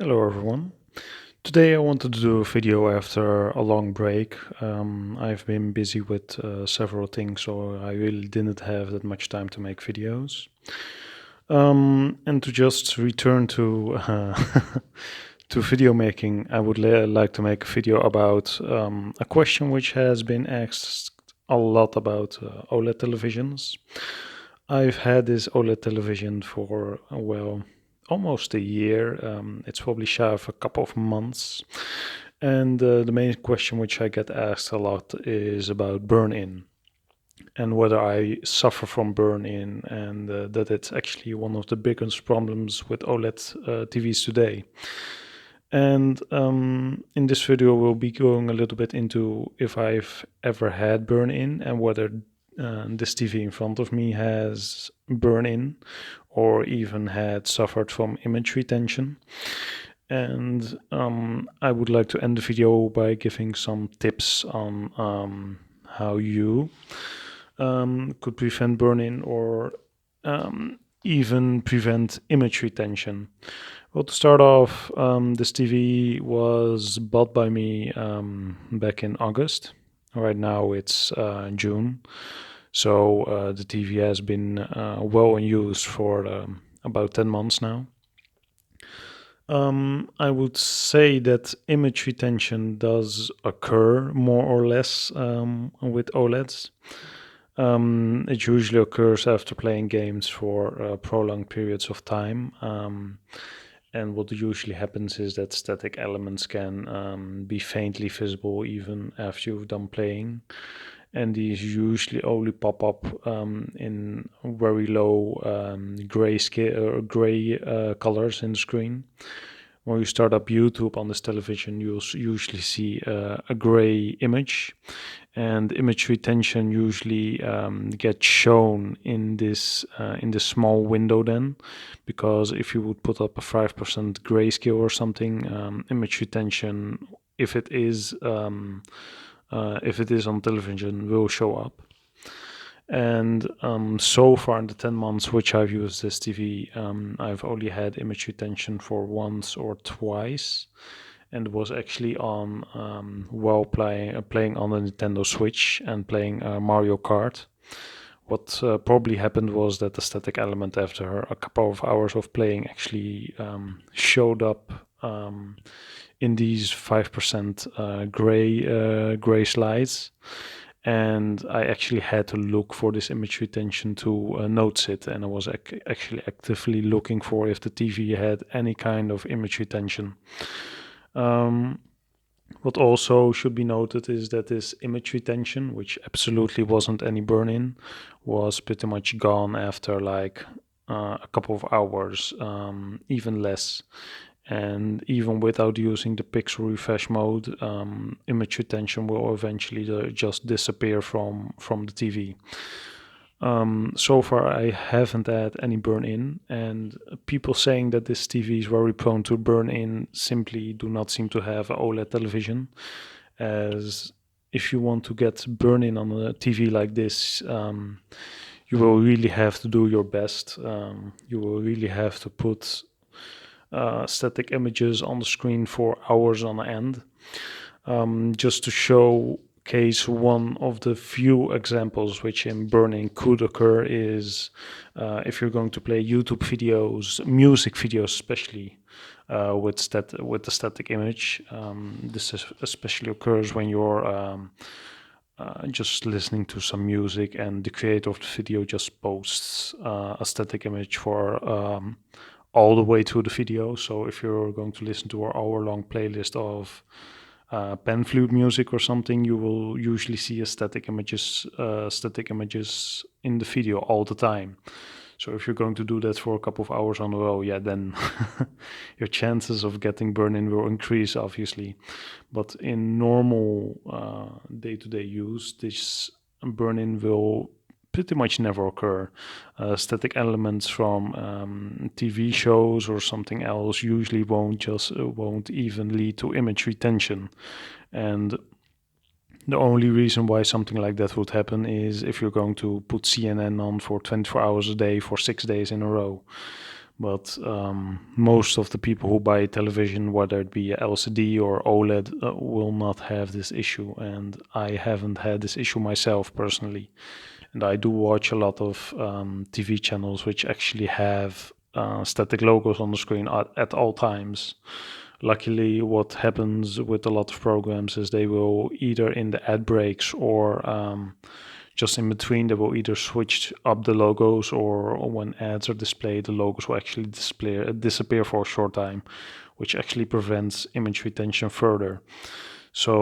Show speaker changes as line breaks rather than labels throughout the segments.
Hello everyone. Today I wanted to do a video after a long break. I've been busy with several things, so I really didn't have that much time to make videos. And to just return to to video making, I would like to make a video about a question which has been asked a lot about OLED televisions. I've had this OLED television for, well, almost a year. It's probably shy of a couple of months. And the main question which I get asked a lot is about burn-in and whether I suffer from burn-in, and that it's actually one of the biggest problems with OLED TVs today. And in this video, we'll be going a little bit into if I've ever had burn-in and whether this TV in front of me has burn-in or even had suffered from image retention. And I would like to end the video by giving some tips on how you could prevent burn-in or even prevent image retention. Well, to start off, this TV was bought by me back in August. Right now it's June, so the TV has been well in use for about 10 months now. I would say that image retention does occur more or less with OLEDs. It usually occurs after playing games for prolonged periods of time. And what usually happens is that static elements can be faintly visible even after you've done playing. And these usually only pop up in very low gray colors in the screen. When you start up YouTube on this television, you'll usually see a gray image, and image retention usually gets shown in this small window then, because if you would put up a 5% grayscale or something, image retention, if it is on television, will show up. And so far in the 10 months which I've used this TV, I've only had image retention for once or twice, and was actually on while playing on the Nintendo Switch and playing Mario Kart. What probably happened was that the static element after a couple of hours of playing actually showed up in these 5% gray slides. And I actually had to look for this image retention to notice it, and I was actually actively looking for if the TV had any kind of image retention. What also should be noted is that this image retention, which absolutely wasn't any burn-in, was pretty much gone after like a couple of hours, even less. And even without using the pixel refresh mode, image retention will eventually just disappear from the TV. So far, I haven't had any burn-in, and people saying that this TV is very prone to burn-in simply do not seem to have an OLED television, as if you want to get burn-in on a TV like this, you will really have to do your best. You will really have to put static images on the screen for hours on end, just to showcase one of the few examples which in burn-in could occur is if you're going to play YouTube videos, music videos especially, with the static image. This especially occurs when you're just listening to some music and the creator of the video just posts a static image for all the way through the video. So if you're going to listen to our hour-long playlist of pan flute music or something, you will usually see static images in the video all the time. So if you're going to do that for a couple of hours on a row, yeah, then your chances of getting burn-in will increase, obviously. But in normal day-to-day use, this burn-in will pretty much never occur. Static elements from TV shows or something else usually won't even lead to image retention. And the only reason why something like that would happen is if you're going to put CNN on for 24 hours a day for 6 days in a row. But most of the people who buy a television, whether it be LCD or OLED, will not have this issue. And I haven't had this issue myself personally. And I do watch a lot of TV channels which actually have static logos on the screen at all times. Luckily, what happens with a lot of programs is they will either in the ad breaks or just in between, they will either switch up the logos, or when ads are displayed, the logos will actually disappear for a short time, which actually prevents image retention further. So,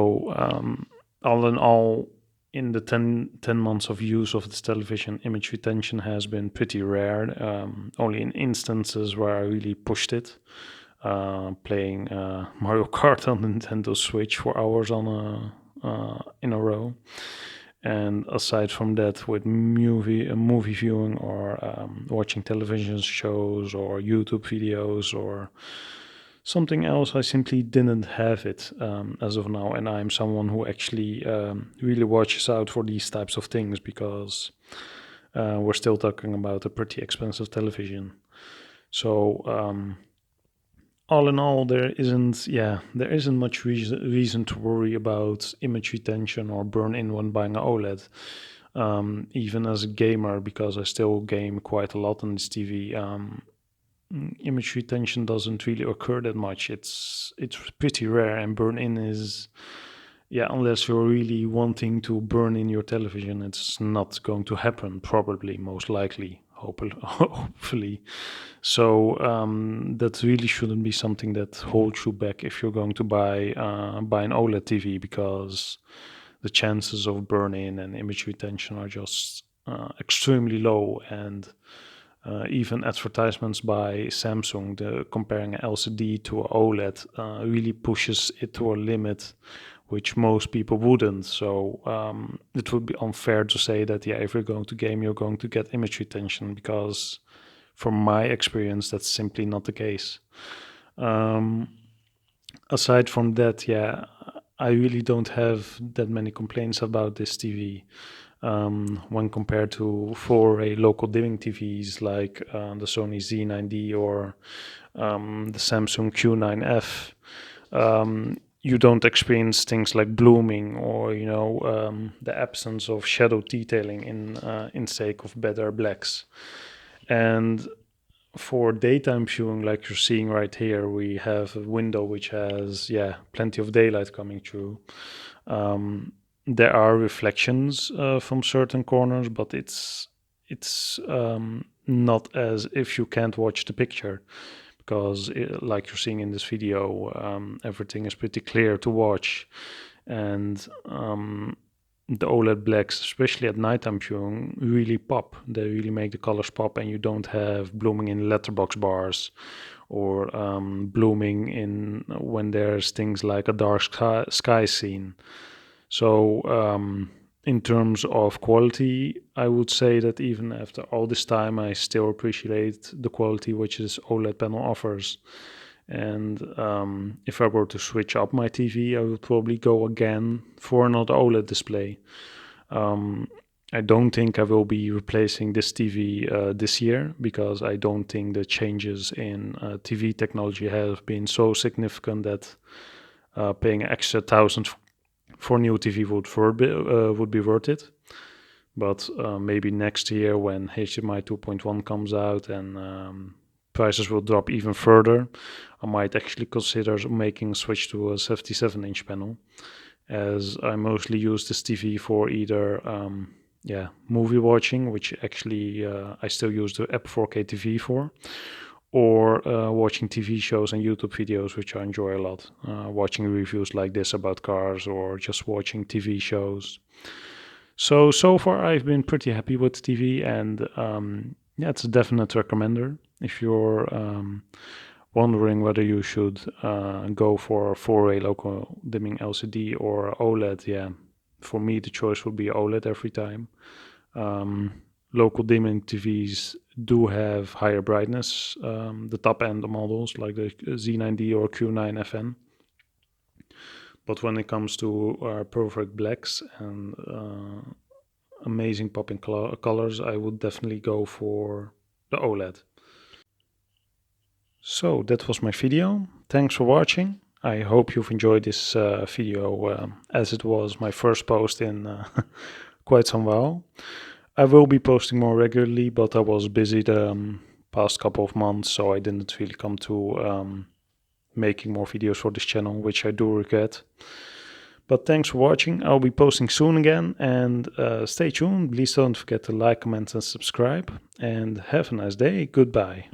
all in all, in the 10 months of use of this television, image retention has been pretty rare. Only in instances where I really pushed it, playing Mario Kart on the Nintendo Switch for hours in a row. And aside from that, with movie viewing or watching television shows or YouTube videos or something else, I simply didn't have it as of now. And I'm someone who actually really watches out for these types of things, because we're still talking about a pretty expensive television. So all in all, there isn't much reason to worry about image retention or burn in when buying an OLED. Even as a gamer, because I still game quite a lot on this TV, image retention doesn't really occur that much. It's pretty rare, and burn in is, yeah, unless you're really wanting to burn in your television, it's not going to happen. Probably, most likely, hopefully, hopefully. So that really shouldn't be something that holds you back if you're going to buy an OLED TV, because the chances of burn-in and image retention are just extremely low. And even advertisements by Samsung, comparing an LCD to an OLED, really pushes it to a limit which most people wouldn't. So it would be unfair to say that, yeah, if you're going to game, you're going to get image retention, because from my experience, that's simply not the case. Um, Aside from that, yeah, I really don't have that many complaints about this TV when compared to 4A local dimming TVs like the Sony Z9D or the Samsung Q9F. You don't experience things like blooming, or the absence of shadow detailing in sake of better blacks. And for daytime viewing, like you're seeing right here, we have a window which has, yeah, plenty of daylight coming through. There are reflections from certain corners, but it's not as if you can't watch the picture, because like you're seeing in this video, everything is pretty clear to watch. And the OLED blacks, especially at nighttime viewing, really pop. They really make the colors pop, and you don't have blooming in letterbox bars, or blooming in when there's things like a dark sky scene. So in terms of quality, I would say that even after all this time, I still appreciate the quality which this OLED panel offers. And if I were to switch up my TV, I would probably go again for another OLED display. Um, I don't think I will be replacing this TV this year, because I don't think the changes in TV technology have been so significant that paying an extra thousand for new TV would be worth it. But maybe next year, when HDMI 2.1 comes out and prices will drop even further, I might actually consider making a switch to a 77-inch panel, as I mostly use this TV for either movie watching, which actually I still use the app 4K TV for, or watching TV shows and YouTube videos, which I enjoy a lot. Watching reviews like this about cars, or just watching TV shows. So far I've been pretty happy with TV, and yeah, it's a definite recommender if you're wondering whether you should go for 4A local dimming LCD or OLED. Yeah, for me the choice would be OLED every time. Local dimming TVs do have higher brightness, the top end models like the Z9D or Q9FN. But when it comes to perfect blacks and amazing popping colors, I would definitely go for the OLED. So that was my video. Thanks for watching. I hope you've enjoyed this video as it was my first post in quite some while. I will be posting more regularly, but I was busy the past couple of months, so I didn't really come to making more videos for this channel, which I do regret. But thanks for watching. I'll be posting soon again, and stay tuned. Please don't forget to like, comment, and subscribe. And have a nice day. Goodbye.